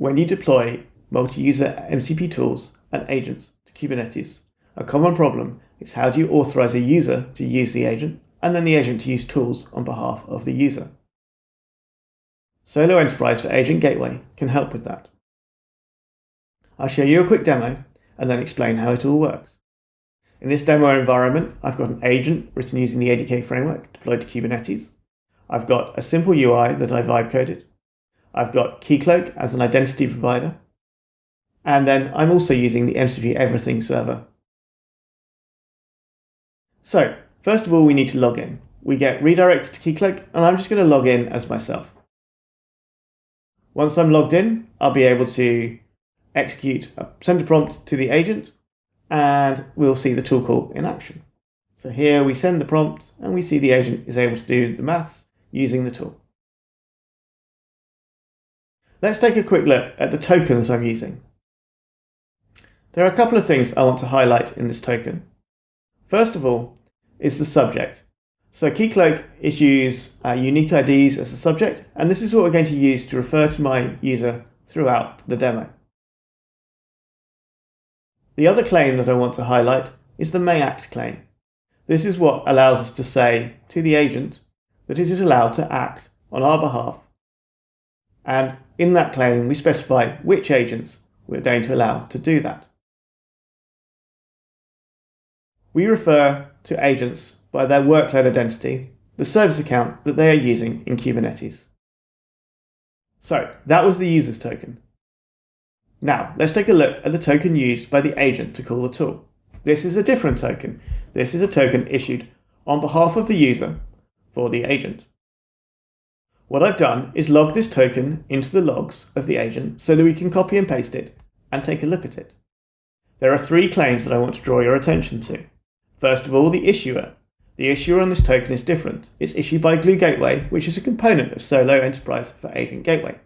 When you deploy multi-user MCP tools and agents to Kubernetes, a common problem is how do you authorize a user to use the agent and then the agent to use tools on behalf of the user. Solo Enterprise for Agent Gateway can help with that. I'll show you a quick demo and then explain how it all works. In this demo environment, I've got an agent written using the ADK framework deployed to Kubernetes. I've got a simple UI that I vibe coded. I've got Keycloak as an identity provider. And then I'm also using the MCP Everything server. So, first of all, we need to log in. We get redirected to Keycloak, and I'm just going to log in as myself. Once I'm logged in, I'll be able to send a prompt to the agent, and we'll see the tool call in action. So here we send the prompt, and we see the agent is able to do the maths using the tool. Let's take a quick look at the tokens I'm using. There are a couple of things I want to highlight in this token. First of all is the subject. So Keycloak issues unique IDs as a subject, and this is what we're going to use to refer to my user throughout the demo. The other claim that I want to highlight is the may act claim. This is what allows us to say to the agent that it is allowed to act on our behalf. And in that claim, we specify which agents we're going to allow to do that. We refer to agents by their workload identity, the service account that they are using in Kubernetes. So that was the user's token. Now let's take a look at the token used by the agent to call the tool. This is a different token. This is a token issued on behalf of the user for the agent. What I've done is log this token into the logs of the agent so that we can copy and paste it and take a look at it. There are three claims that I want to draw your attention to. First of all, the issuer. The issuer on this token is different. It's issued by Glue Gateway, which is a component of Solo Enterprise for Agent Gateway.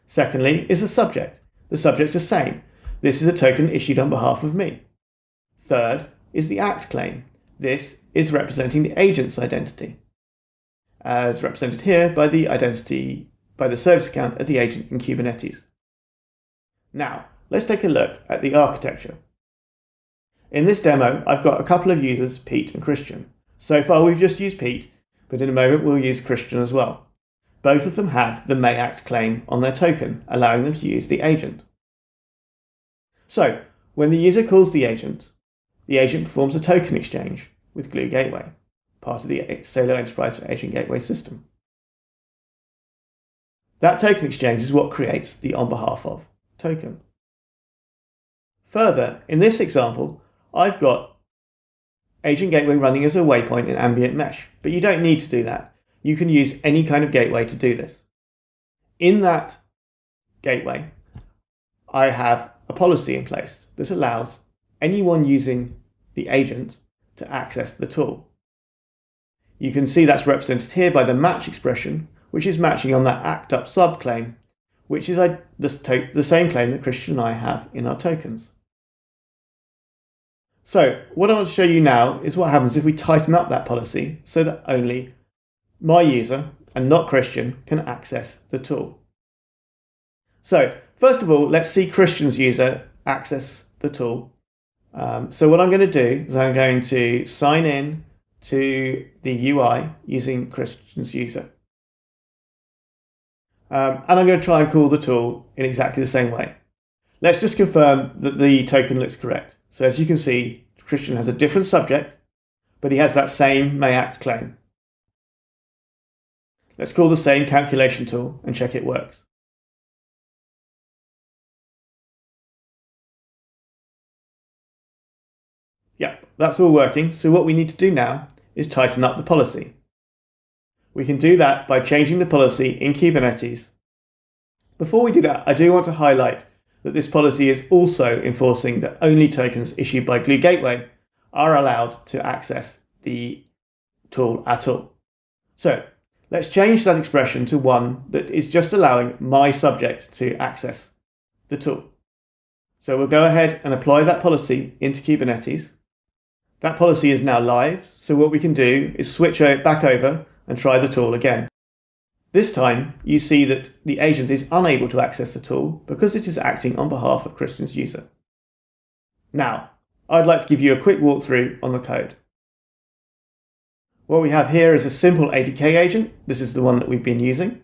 Secondly is the subject. The subject's the same. This is a token issued on behalf of me. Third is the act claim. This is representing the agent's identity, as represented here by the service account of the agent in Kubernetes. Now, let's take a look at the architecture. In this demo, I've got a couple of users, Pete and Christian. So far, we've just used Pete, but in a moment, we'll use Christian as well. Both of them have the may act claim on their token, allowing them to use the agent. So, when the user calls the agent performs a token exchange with Glue Gateway, part of the Solo Enterprise for Agent Gateway system. That token exchange is what creates the on behalf of token. Further, in this example, I've got Agent Gateway running as a waypoint in ambient mesh, but you don't need to do that. You can use any kind of gateway to do this. In that gateway, I have a policy in place that allows anyone using the agent to access the tool. You can see that's represented here by the match expression, which is matching on that act up subclaim, which is the same claim that Christian and I have in our tokens. So what I want to show you now is what happens if we tighten up that policy so that only my user and not Christian can access the tool. So first of all, let's see Christian's user access the tool. So what I'm going to do is I'm going to sign in to the UI using Christian's user. And I'm going to try and call the tool in exactly the same way. Let's just confirm that the token looks correct. So as you can see, Christian has a different subject, but he has that same may act claim. Let's call the same calculation tool and check it works. Yep, that's all working. So what we need to do now is tighten up the policy. We can do that by changing the policy in Kubernetes. Before we do that, I do want to highlight that this policy is also enforcing that only tokens issued by Glue Gateway are allowed to access the tool at all. So let's change that expression to one that is just allowing my subject to access the tool. So we'll go ahead and apply that policy into Kubernetes. That policy is now live, so what we can do is switch it back over and try the tool again. This time, you see that the agent is unable to access the tool because it is acting on behalf of Christian's user. Now, I'd like to give you a quick walkthrough on the code. What we have here is a simple ADK agent. This is the one that we've been using.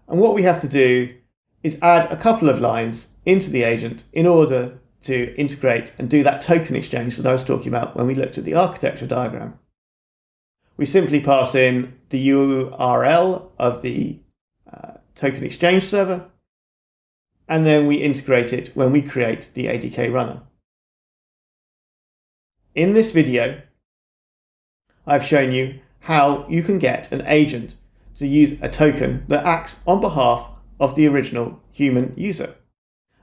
And what we have to do is add a couple of lines into the agent in order to integrate and do that token exchange that I was talking about when we looked at the architecture diagram. We simply pass in the URL of the token exchange server, and then we integrate it when we create the ADK runner. In this video, I've shown you how you can get an agent to use a token that acts on behalf of the original human user,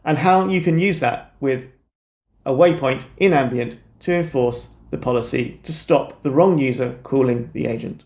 and how you can use that with a waypoint in ambient to enforce the policy to stop the wrong user calling the agent.